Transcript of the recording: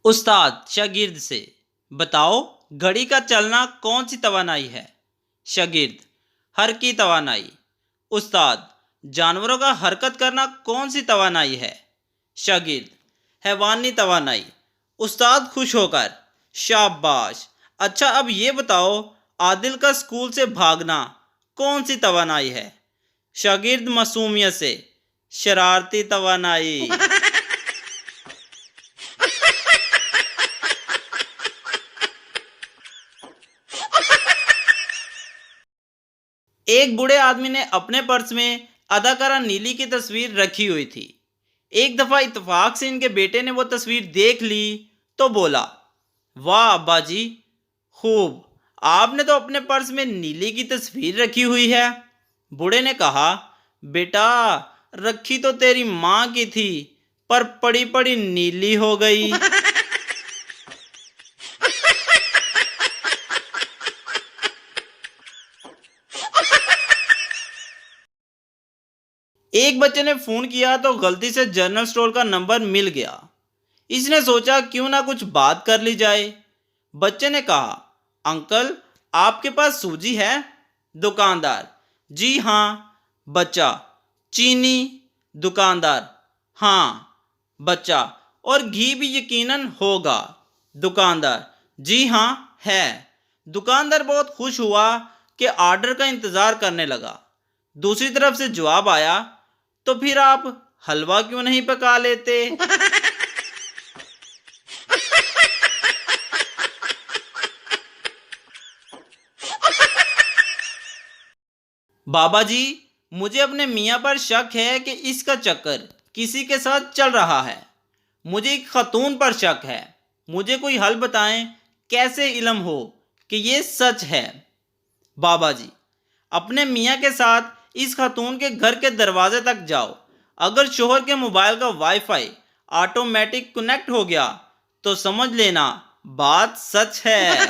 उस्ताद शागिर्द से, बताओ घड़ी का चलना कौन सी तवानाई है। शागिर्द, हर की तवानाई। उस्ताद, जानवरों का हरकत करना कौन सी तवानाई है। शागिर्द, हैवानी तवानाई। उस्ताद खुश होकर, शाबाश। अच्छा अब ये बताओ, आदिल का स्कूल से भागना कौन सी तवानाई है। शागिर्द मासूमियत से, शरारती तवानाई। एक बूढ़े आदमी ने अपने पर्स में अदाकारा नीली की तस्वीर रखी हुई थी। एक दफा इत्तेफाक से इनके बेटे ने वो तस्वीर देख ली तो बोला, वाह अब्बा जी, खूब, आपने तो अपने पर्स में नीली की तस्वीर रखी हुई है। बूढ़े ने कहा, बेटा रखी तो तेरी माँ की थी, पर पड़ी पड़ी नीली हो गई। एक बच्चे ने फोन किया तो गलती से जनरल स्टोर का नंबर मिल गया। इसने सोचा क्यों ना कुछ बात कर ली जाए। बच्चे ने कहा, अंकल आपके पास सूजी है। दुकानदार, जी हाँ। बच्चा, चीनी। दुकानदार, हाँ। बच्चा, और घी भी यकीनन होगा। दुकानदार, जी हाँ है। दुकानदार बहुत खुश हुआ कि ऑर्डर का इंतजार करने लगा। दूसरी तरफ से जवाब आया, तो फिर आप हलवा क्यों नहीं पका लेते। बाबा जी, मुझे अपने मियाँ पर शक है कि इसका चक्कर किसी के साथ चल रहा है। मुझे एक खातून पर शक है। मुझे कोई हल बताएं, कैसे इल्म हो कि ये सच है। बाबा जी, अपने मियाँ के साथ इस खातून के घर के दरवाजे तक जाओ। अगर शोहर के मोबाइल का वाईफाई ऑटोमेटिक कनेक्ट हो गया तो समझ लेना बात सच है।